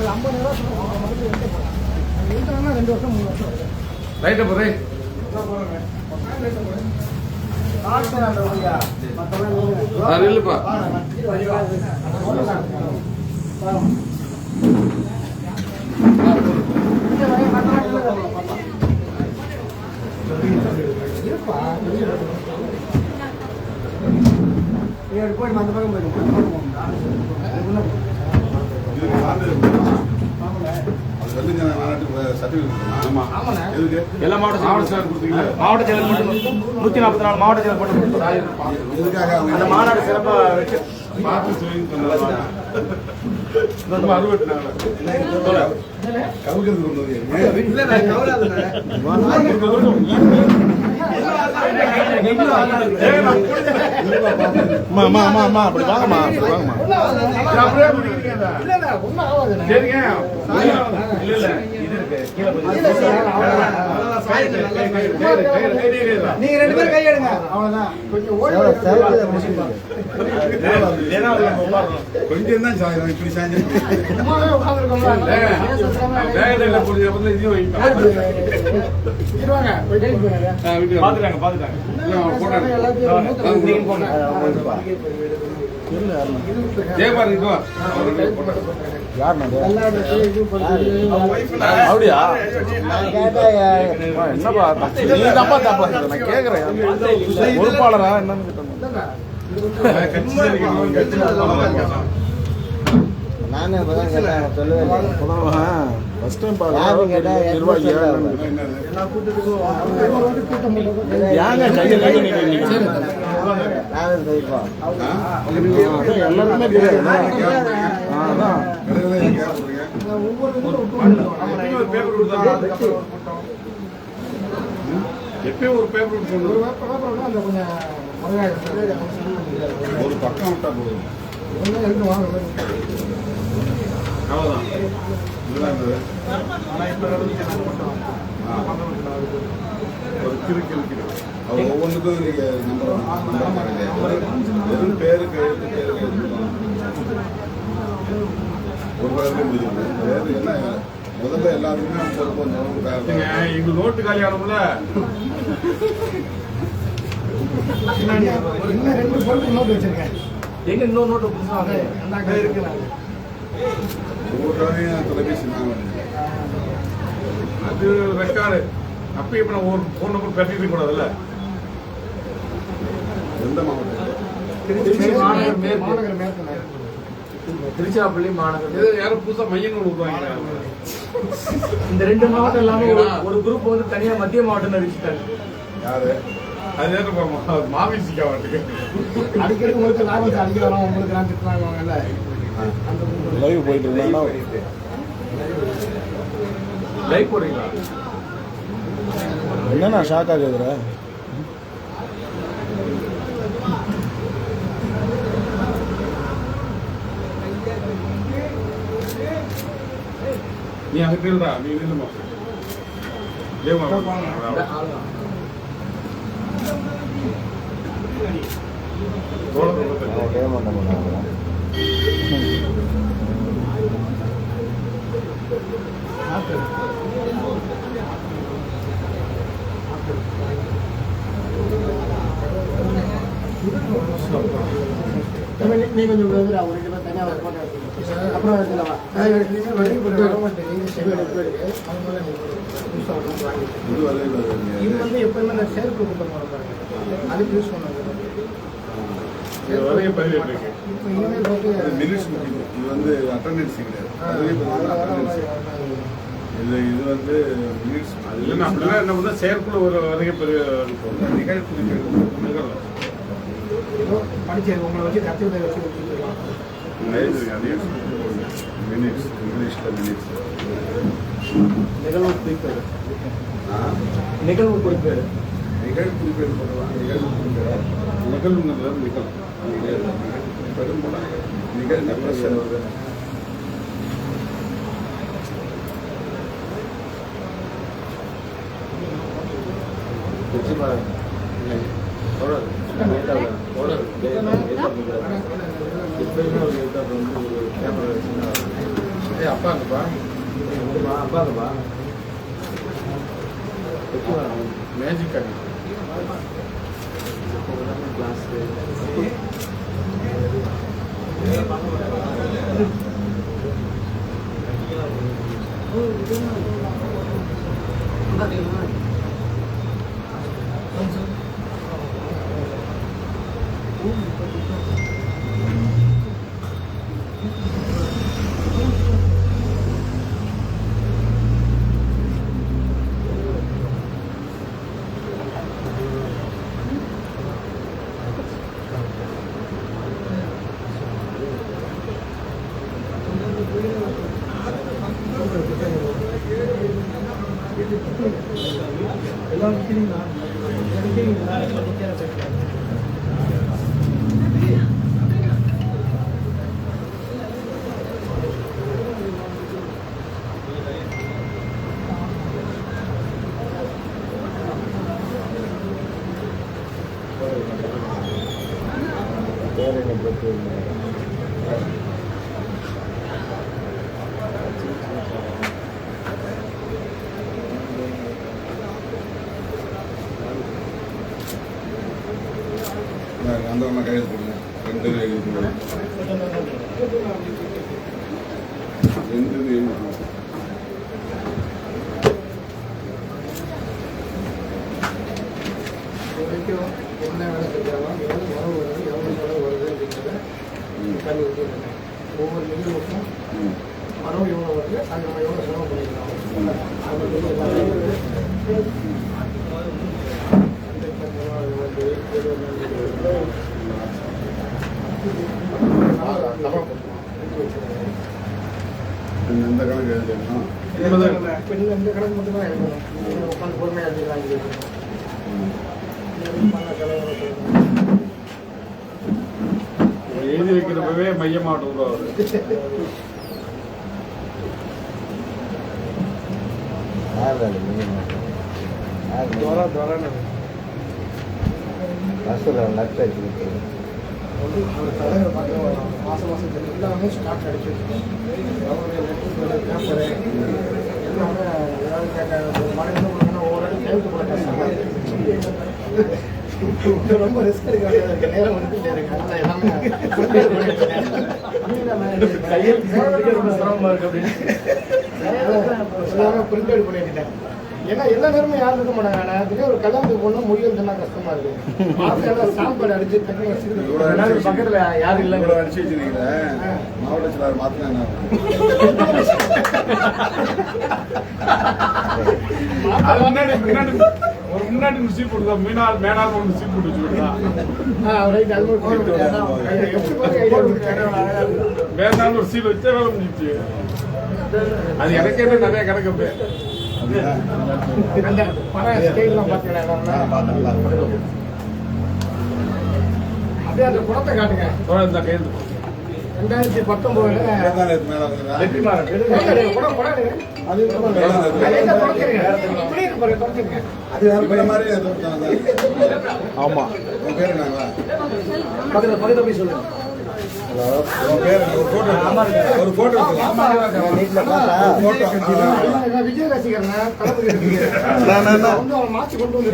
2 வருஷம் 3 வருஷம் ரைட்டு போதே இல்லப்பா போய் அந்த பக்கம் போயிடும் எல்லா மாவட்ட செயலர் கொடுத்தீங்களா? மாவட்ட செயலர் மட்டும் 144 மாவட்ட செயலர் மட்டும் அந்த மாநாடு சிறப்பாக வச்சு அப்படி வாங்கம்மா நீங்க 2 பேரும் கையெடுங்க அவ்வளவுதான் கொஞ்சம் கொஞ்சம் தான் இப்படி சாஞ்சு அப்படியா என்னப்பா நீ தப்பா தப்பா நான் கேக்குறேன் பொறுப்பாளரா என்னன்னு நானே சொல்லுவேன் ஃபர்ஸ்ட் டைம் எல்லாருமே எப்பயும் ஒரு பேப்பர் ஒரு பக்கம் விட்டா போதும் ஒவ்வொன்றுக்கும் வெறும் பேருக்கு ஒரு என்ன முதல்ல எல்லாருக்குமே எங்க நோட்டு காலியானோம்ல நோட்டு வச்சிருக்கேன் எங்க இன்னொரு நோட்டு புதுசாக இருக்கு தொலைபேசி அது ரெக்கார்டு அப்ப இப்ப நான் ஒரு போன் நம்பர் கட்டிட்டு கூடாதுல்ல எந்த மாவட்டம் மாநகர் மேற்கு திருச்சிராப்பள்ளி மாநகர் யாரும் புதுசா மையங்கள் உருவாங்க இந்த 2 மாவட்டம் இல்லாம ஒரு குரூப் வந்து தனியா மத்திய மாவட்டம் அறிவிச்சிட்டாங்க யாரு அது மாவிசிக்கா வாட்டுக்கு அடிக்கடி உங்களுக்கு லாபம் அடிக்கலாம் உங்களுக்கு நான் திட்டுறாங்கல்ல லைவ் போயிட்டு லைவ் போறீங்களா என்னண்ணா ஷாக்கா கேக்குற நீ அங்க இல்லடா நீ இல்லமா நீ கொஞ்சம் ஒரு 2 பேர் தனியாக போட்டோ அப்புறம் இது வந்து எப்பவுமே நான் சேர்ப்பு கூட்டம் பாருங்க அதுக்கு யூஸ் பண்ணுறது இது வந்து அட்டண்டன்ஸ் கிடையாது இது வந்து மினிட்ஸ் அது இல்லைன்னா அப்படின்னா என்ன பண்ணால் செயற்குழு ஒரு வரைய பெரிய நிகழ்ச்சி படிச்சு உங்களை வச்சு கற்றுக்கிட்ட வச்சு மினிட்ஸ் இங்கிலீஷில் மினிட்ஸ் நிகழ்வு குறிப்பேடு நிகழ்வு குறிப்பேடு நிகழ்வு குறிப்பேடு போடலாம் நிகழ்வு குறிப்பேடு நிகழ்வுங்கிறது நிகழ்வு பெரும் போடாங்க நிகழ்வு பிரச்சனை வருது அப்பாங்கப்பா அப்பாங்கப்பா மேஜிக் கடை கிளாஸ் எல்லாம் விற்கிறீங்களா அந்த ஒன்றா கையெழுத்து போடுங்க 2 எழுதி போடுங்க 2 எழுதி என்ன வேலை செஞ்சாலும் எவ்வளோ உறவு வருது எவ்வளோ செலவு வருது அப்படிங்கிறத தண்ணி ஊற்றிடுங்க. ஒவ்வொரு நிகழ்வுக்கும் மரம் எவ்வளோ வருது அது நம்ம எவ்வளோ செலவு பண்ணிக்கலாம் அதை பற்றி எந்த கணக்கு எழுதிடணும் இந்த கணக்கு மட்டும்தான் எழுதணும் உட்காந்து பொறுமையாக எழுதிக்கலாம். எழுதி வைக்கிறப்பவே மைய மாவட்டம் உருவாகுது மாதம் மாதம் எல்லாமே ஸ்டாக் அடிச்சிருக்கோம். பேப்பரு எல்லாமே ஏதாவது கேட்க மழைன்னு பார்த்தீங்கன்னா ஒவ்வொரு இடம் கைவிட்டு போட கஷ்டமாக இருக்குது. ரொம்ப ரிஸ்க் எடுக்க நேரம் வந்துட்டு இருக்கு. அதனால எல்லாமே கையெழுத்து ரொம்ப சிரமமா இருக்கு அப்படின்னு எல்லாமே பிரிண்ட் அவுட் பண்ணிட்டேன். ஏன்னா எல்லா நேரமும் யாரும் இருக்க மாட்டாங்க. நான் திடீர்னு ஒரு கல்யாணத்துக்கு போகணும் முடியறதுனா கஷ்டமா இருக்கு. மாதம் சாப்பாடு அடிச்சு தண்ணி வச்சுட்டு பக்கத்துல யாரும் இல்லை இவ்வளோ அடிச்சு வச்சுருக்கீங்களே மாவட்ட செயலாளர் மாற்றினா என்ன ஒரு முன்னாடி ஒரு சீட் போட்டுதான் மேனாள் ஒன்று சீட் போட்டு வச்சுக்கிட்டான் மேனாள் ஒரு சீட் வச்சே வேலை முடிச்சு அது எனக்கே நிறைய கிடக்கு அந்த பழைய ஸ்டைல்லாம் பார்த்தீங்கன்னா அப்படியே அந்த குளத்தை காட்டுங்க. இந்த கையெழுத்து 2019 ஆமா உன் பேரு என்னங்களா பக்கத்துல போய் சொல்லுங்க. ஒரு போட்டோ விஜய் ரசிகர் மாற்றி கொண்டு வந்து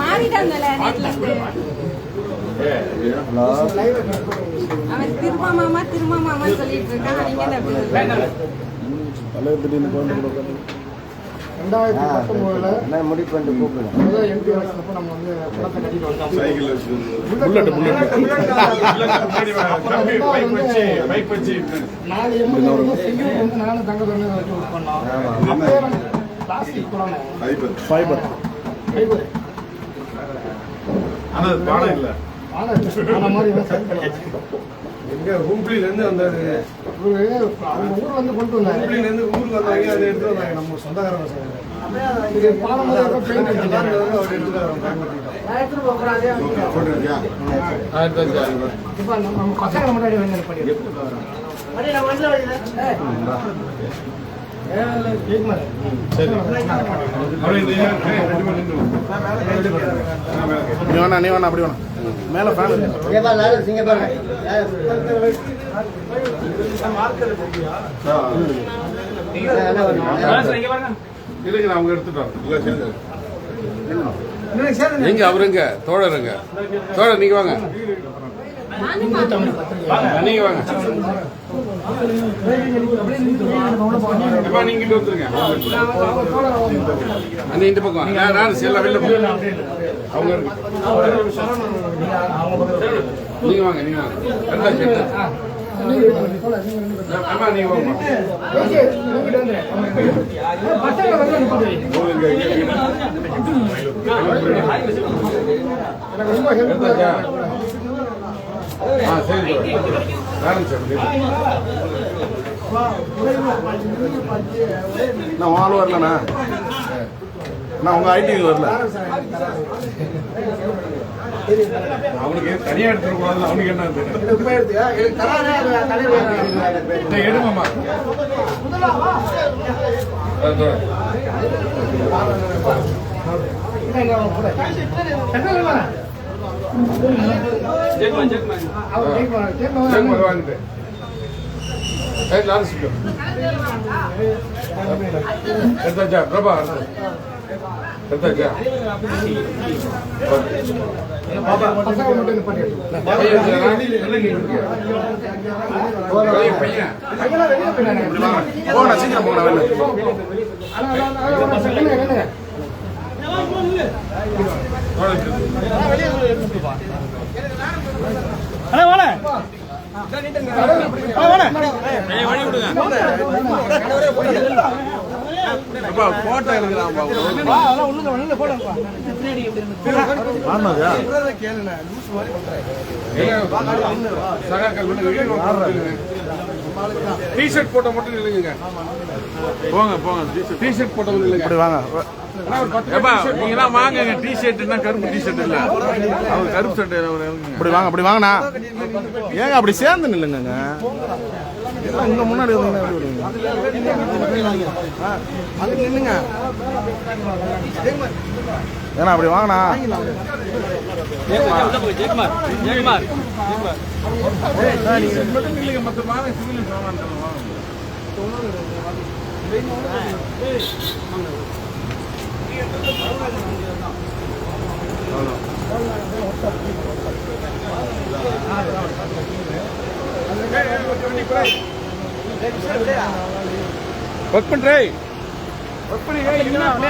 மாறிட்டாங்கல்ல நெட்ல இருந்து. அவன் திருமா மாமா சொல்லிட்டு இருக்கான். நீங்க என்ன அப்படி 2019 முடிவு பண்ணிட்டு கூப்பிடுங்க. முதல் எம்பி எலெக்ஷனப்போ நம்ம வந்து படத்தை கட்டிட்டு வந்தோம். சைக்கிள் வச்சு 4 எம்எல்ஏ வந்து சிங்கிள் வந்து நானும் தங்க தண்ணி வச்சு ஒர்க் பண்ணோம். பிளாஸ்டிக் குழந்தை ஃபைபர் ஆனா பாடம் இல்லை அந்த மாதிரி சரி பண்ணலாம். எங்க ஹூப்ளில இருந்து வந்தாரு. அவங்க ஊர் வந்து கொண்டு வந்தாங்க. ஹூப்ளில இருந்து ஊருக்கு வந்தாங்க. அதை எடுத்து வந்தாங்க. நம்ம சொந்தக்காரங்க சொன்னாங்க. இது பாலம் மாதிரி பெயிண்ட் அடிச்சிட்டாங்க. அவர் எடுத்துக்காரங்க பயன்படுத்திட்டோம். போட்டோ இருக்கியா இப்போ நம்ம பசங்களை முன்னாடி வந்து பண்ணிடுறோம். சரி அப்படியே ரெண்டு பேரும் நின்று நீ வேணா அப்படி வேணா மேலே ஃபேன் இல்லைங்க அவங்க எடுத்துட்டாங்க இல்லை சேர்ந்து எங்க அவருங்க தோழருங்க தோழர் நீங்க வாங்க நீங்க வாங்க நீங்க இங்க வந்துருங்க இந்த பக்கம் நான் செல்ல வெளில அவங்க நீங்க வாங்க நீங்க வாங்க ரெண்டா சேர்த்து அம்மா நீங்க வாங்க சரி நான் உங்க ஆள் வரலண்ணா நான் உங்க ஐடி வரல அவனுக்கு தனியா எடுத்துட கூடாது அவனுக்கு என்ன எடுமாமா வாங்கிட்டு எடுத்தாச்சா பிரபா எடுத்தாச்சா பையன் போங்கண்ணா சீக்கிரம் போங்கண்ணா வெளில போட்டோ எடுக்கிறான் டிஷர்ட் போட்ட மட்டும் இல்லைங்க போங்க போங்க டிஷர்ட் போட்ட மட்டும் இல்லைங்க அப்படி வாங்க நீங்க வாங்க டிஷர்ட்னா கருப்பு டிஷர்ட் இல்ல அவங்க கருப்பு சட்டை அப்படி வாங்கண்ணா ஏங்க அப்படி சேர்ந்து நில்லுங்க எல்லாம் இங்க முன்னாடி நில்லுங்க ஏன்னா அப்படி வாங்கண்ணா இல்லைங்க மற்ற வாங்க சிவில் ஒர்க் பண்றேன்